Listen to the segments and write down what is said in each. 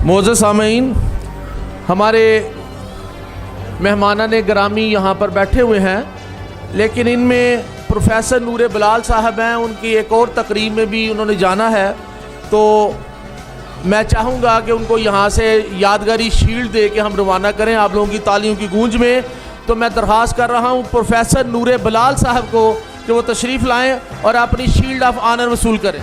मोअज़्ज़ज़ सामीन, हमारे मेहमानान गिरामी यहाँ पर बैठे हुए हैं, लेकिन इनमें प्रोफेसर नूर बिलाल साहब हैं। उनकी एक और तकरीब में भी उन्होंने जाना है, तो मैं चाहूँगा कि उनको यहाँ से यादगारी शील्ड दे के हम रवाना करें आप लोगों की तालियों की गूंज में। तो मैं दरख्वास्त कर रहा हूँ प्रोफेसर नूर बिलाल साहब को कि वो तशरीफ़ लाएँ और अपनी शील्ड ऑफ ऑनर वसूल करें।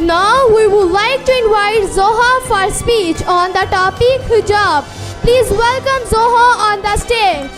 Now we would like to invite Zoha for speech on the topic hijab. Please welcome Zoha on the stage.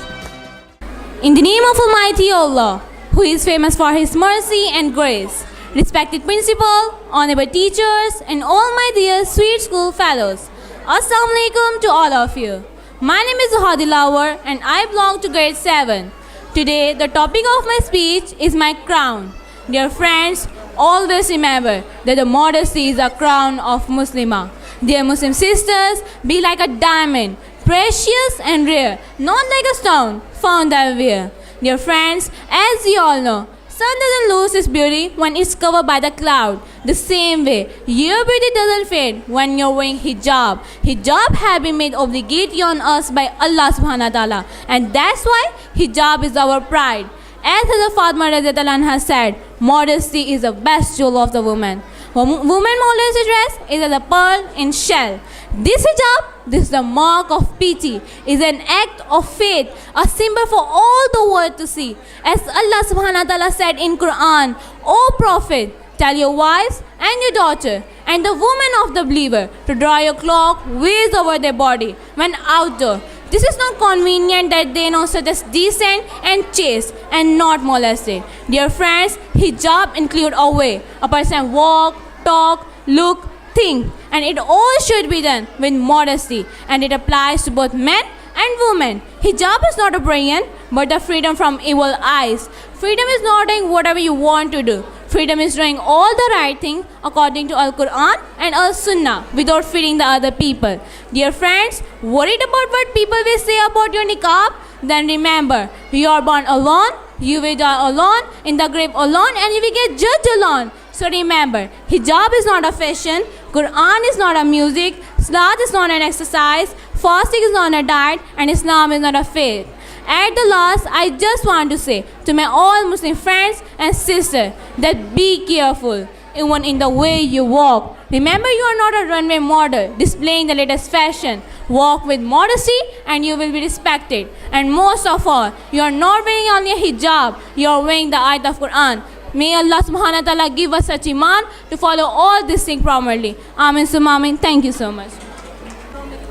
In the name of Almighty Allah, who is famous for His mercy and grace, respected principal, honorable teachers, and all my dear sweet school fellows, Assalamu alaikum to all of you. My name is Zoha Dilawar and I belong to grade 7. Today, the topic of my speech is my crown. Dear friends, always remember that the modesty is a crown of Muslimah. Dear Muslim sisters, be like a diamond, precious and rare, not like a stone found everywhere. Dear friends, as you all know, sun doesn't lose its beauty when it's covered by the cloud. The same way, your beauty doesn't fade when you're wearing hijab. Hijab have been made obligatory on us by Allah subhanahu wa ta'ala, and that's why hijab is our pride. As Hazrat Fatima Radhiyallahu anha said, modesty is the best jewel of the woman. Woman modesty dress is as a pearl in shell. This hijab, this is the mark of pity, is an act of faith, a symbol for all the world to see. As Allah subhanahu wa ta'ala said in Quran, O Prophet, tell your wives and your daughter and the women of the believer to draw your cloak waist over their body when outdoor. This is not convenient that they know such as decent and chaste and not molested. Dear friends, hijab include a way a person walk, talk, look, think, and it all should be done with modesty, and it applies to both men and women. Hijab is not a brilliant, but a freedom from evil eyes. Freedom is not doing whatever you want to do. Freedom is doing all the right thing according to Al-Quran and Al-Sunnah without feeding the other people. Dear friends, worried about what people will say about your niqab? Then remember, you are born alone, you will die alone, in the grave alone, and you will get judged alone. So remember, hijab is not a fashion, Quran is not a music, Salat is not an exercise, fasting is not a diet, and Islam is not a faith. At the last, I just want to say to my all Muslim friends and sisters that be careful, even in the way you walk. Remember, you are not a runway model displaying the latest fashion. Walk with modesty and you will be respected. And most of all, you are not wearing only a hijab, you are wearing the ayat of Quran. May Allah subhanahu wa ta'ala give us such iman to follow all these things properly. Amin summa amin. Thank you so much.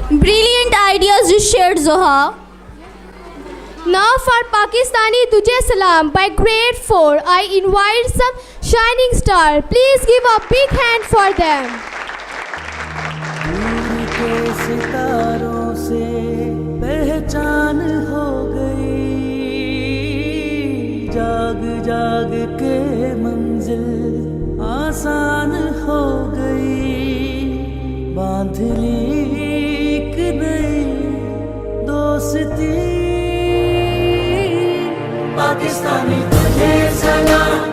Brilliant ideas you shared, Zoha. Now for Pakistani Tujhe Salam by grade 4, I invite some shining star. Please give a big hand for them. दूर के सितारों से पहचान हो गई, जाग जाग के मंजिल आसान हो गई, बांध ली एक नई दोस्ती। पाकिस्तानी तुझे सलाम,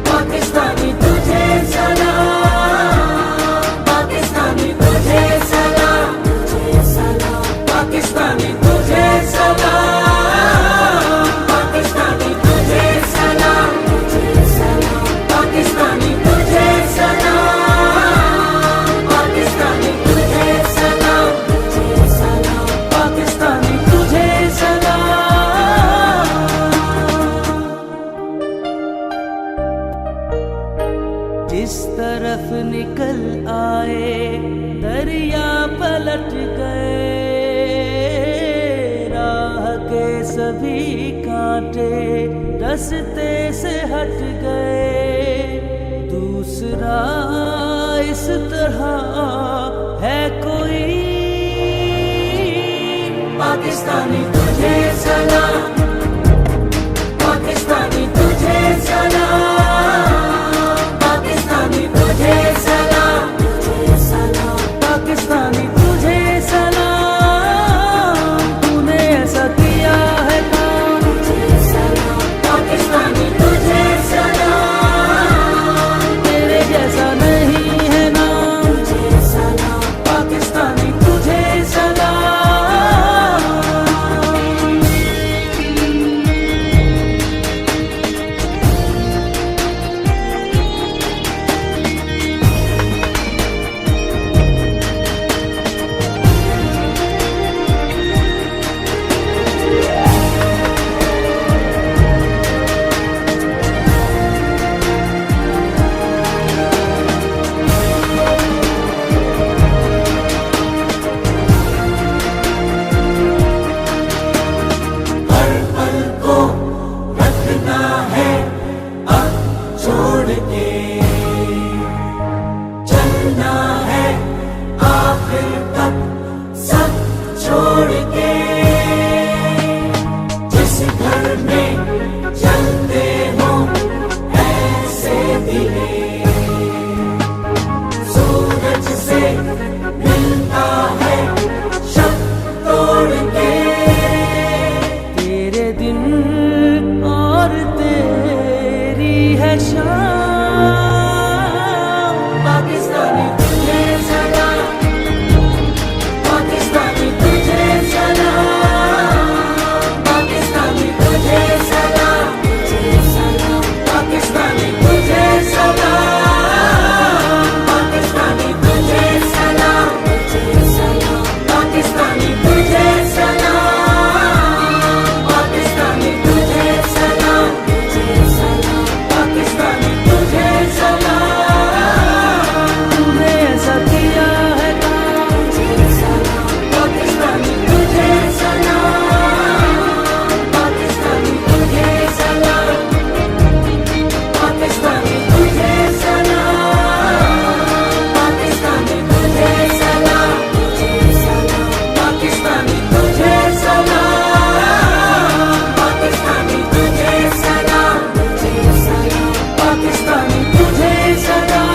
पाकिस्तानी तुझे सलाम, पाकिस्तानी तुझे सलाम, पाकिस्तानी तुझे सलाम, पाकिस्तानी तुझे सलाम, पाकिस्तानी तुझे सलाम, पाकिस्तानी तुझे सलाम, पाकिस्तानी तुझे सलाम। जिस तरफ निकल आए दरिया पलट गए, राह के सभी कांटे रास्ते से हट गए, दूसरा इस तरह है कोई। पाकिस्तानी तुझे सलाम, पाकिस्तानी तुझे सलाम, शाम पाकिस्तानी तुझे सलाम पाकिस्तानी तुझे सलाम पाकिस्तानी तुझे सलाम पाकिस्तानी तुझे सलाम पाकिस्तानी तुझे सलाम पाकिस्तानी तुझे सलाम पाकिस्तानी तुझे सलाम पाकिस्तानी तुझे सलाम तूने ऐसा किया है पाकिस्तानी तुझे सलाम पाकिस्तानी तुझे सलाम पाकिस्तानी तुझे सलाम पाकिस्तानी तुझे सलाम पाकिस्तानी तुझे सलाम पाकिस्तानी तुझे सलाम पाकिस्तानी तुझे सलाम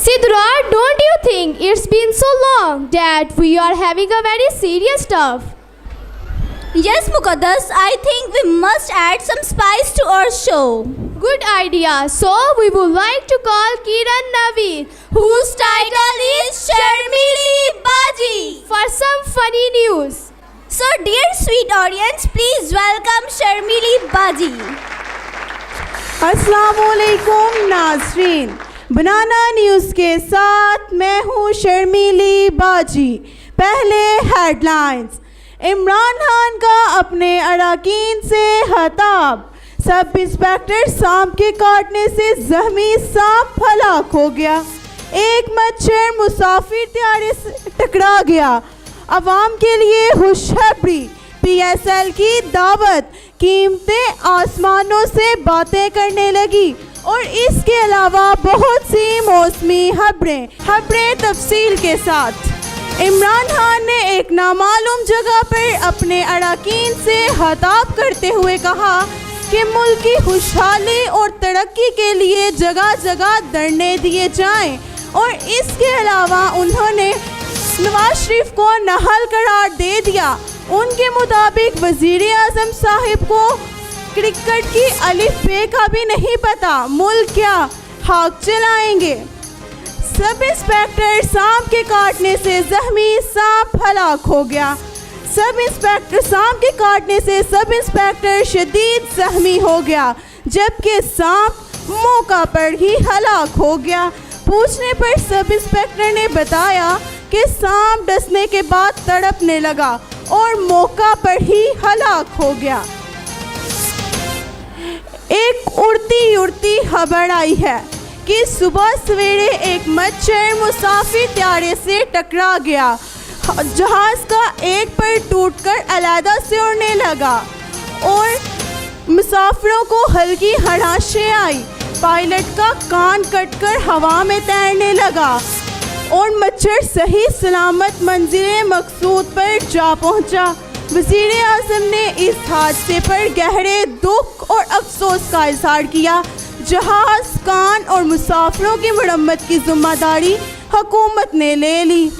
Sidra, don't you think it's been so long that we are having a very serious stuff? Yes, Muqaddas, I think we must add some spice to our show. Good idea. So we would like to call Kiran Naveed, Whose title is Sharmili Baji. for some funny news. So, dear sweet audience, please welcome Sharmili Baji. अस्सलामुअलैकुम नाज़रीन, बनाना news के साथ मैं हूँ शर्मीली बाजी। पहले headlines. Imran Khan का अपने अराकीन से खिताब। सब इंस्पेक्टर सांप के काटने से जख्मी सांप हलाक हो गया। एक मच्छर मुसाफिर त्यारे से टकरा गया। अवाम के लिए खुशखबरी, PSL की दावत, कीमतें आसमानों से बातें करने लगी और इसके अलावा बहुत सी मौसमी खबरें तफसील के साथ। इमरान खान ने एक नामालूम जगह पर अपने अराकीन से खिताब करते हुए कहा कि मुल्क की खुशहाली और तरक्की के लिए जगह जगह धरने दिए जाएं और इसके अलावा उन्होंने नवाज शरीफ को नाअहल करार दे दिया। उनके मुताबिक वज़ीर आज़म साहिब को क्रिकेट की अलिफ बे का भी नहीं पता, मुल्क क्या हाक चलाएंगे। सब इंस्पेक्टर सांप के काटने से जख्मी, सांप हलाक हो गया। सब इंस्पेक्टर शदीद जख्मी हो गया, जबकि सांप मौका पर ही हलाक हो गया। पूछने पर सब इंस्पेक्टर ने बताया कि सांप डसने के बाद तड़पने लगा और मौका पर ही हलाक हो गया। एक उड़ती खबर आई है कि सुबह सवेरे एक मच्छर मुसाफिर त्यारे से टकरा गया। जहाज का एक पर टूटकर अलहदा से उड़ने लगा और मुसाफिरों को हल्की हड़ाशें आई। पायलट का कान कटकर हवा में तैरने लगा और मच्छर सही सलामत मंजिल मकसूद पर जा पहुंचा। वज़ीर आज़म ने इस हादसे पर गहरे दुख और अफसोस का इज़हार किया। जहाज़, कान और मुसाफिरों की मरम्मत की जिम्मेदारी हुकूमत ने ले ली।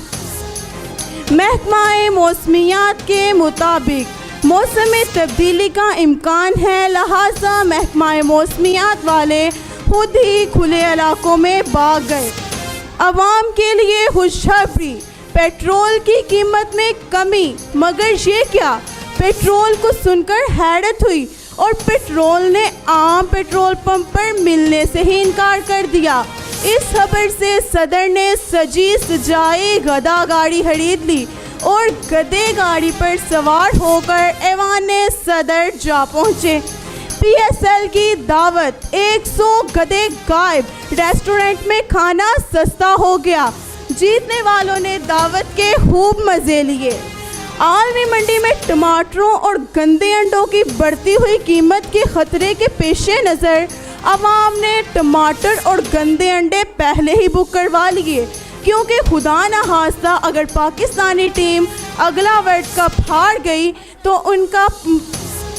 महकमा मौसमियात के मुताबिक मौसम में तब्दीली का इम्कान है, लिहाजा महकमा मौसमियात वाले खुद ही खुले इलाकों में भाग गए। आवाम के लिए खुशखबरी, पेट्रोल की कीमत में कमी। मगर ये क्या, पेट्रोल को सुनकर हैरत हुई और पेट्रोल ने आम पेट्रोल पंप पर मिलने से ही इनकार कर दिया। इस खबर से सदर ने सजी सजाई गधा गाड़ी खरीद ली और गधे गाड़ी पर सवार होकर ऐवान सदर जा पहुँचे। PSL की दावत, 100 गधे गायब। रेस्टोरेंट में खाना सस्ता हो गया। जीतने वालों ने दावत के खूब मज़े लिए। आलमी मंडी में टमाटरों और गंदे अंडों की बढ़ती हुई कीमत के खतरे के पेश नज़र आवाम ने टमाटर और गंदे अंडे पहले ही बुक करवा लिए, क्योंकि खुदा न खास्ता अगर पाकिस्तानी टीम अगला वर्ल्ड कप हार गई तो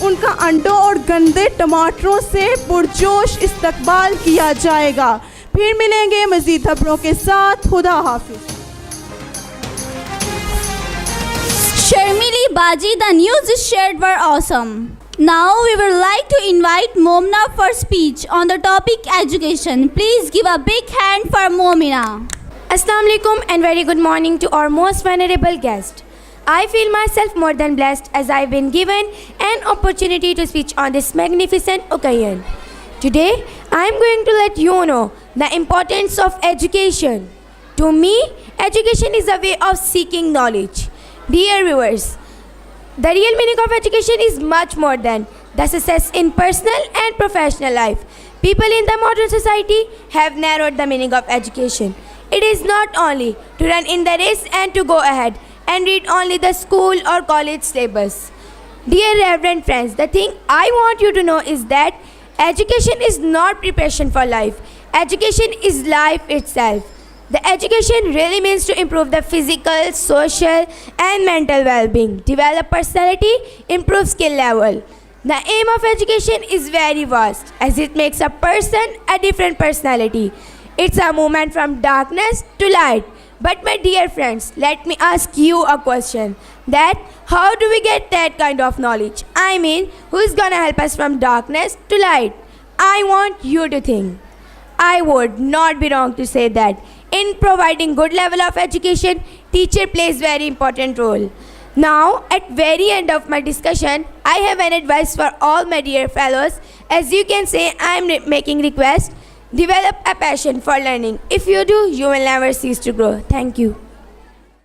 उनका अंडों और गंदे टमाटरों से पुरजोश इस्तकबाल किया जाएगा। फिर मिलेंगे मज़ीद खबरों के साथ। खुदा हाफिज। शर्मिली Baji, the news you shared were awesome. Now we would like to invite Momina for speech on the topic education. Please give a big hand for Momina. Assalamu alaikum and very good morning to our most venerable guest. I feel myself more than blessed as I've been given an opportunity to speak on this magnificent occasion. Today, I am going to let you know the importance of education. To me, education is a way of seeking knowledge. Dear viewers, the real meaning of education is much more than the success in personal and professional life. People in the modern society have narrowed the meaning of education. It is not only to run in the race and to go ahead and read only the school or college syllabus. Dear reverend friends, the thing I want you to know is that education is not preparation for life. Education is life itself. The education really means to improve the physical, social and mental well-being, develop personality, improve skill level. The aim of education is very vast as it makes a person a different personality. It's a movement from darkness to light. But my dear friends, let me ask you a question. That how do we get that kind of knowledge? I mean, who's gonna help us from darkness to light? I want you to think. I would not be wrong to say that in providing good level of education, teacher plays very important role. Now, at very end of my discussion, I have an advice for all my dear fellows. As you can say, I am making request. Develop a passion for learning. If you do, you will never cease to grow. Thank you.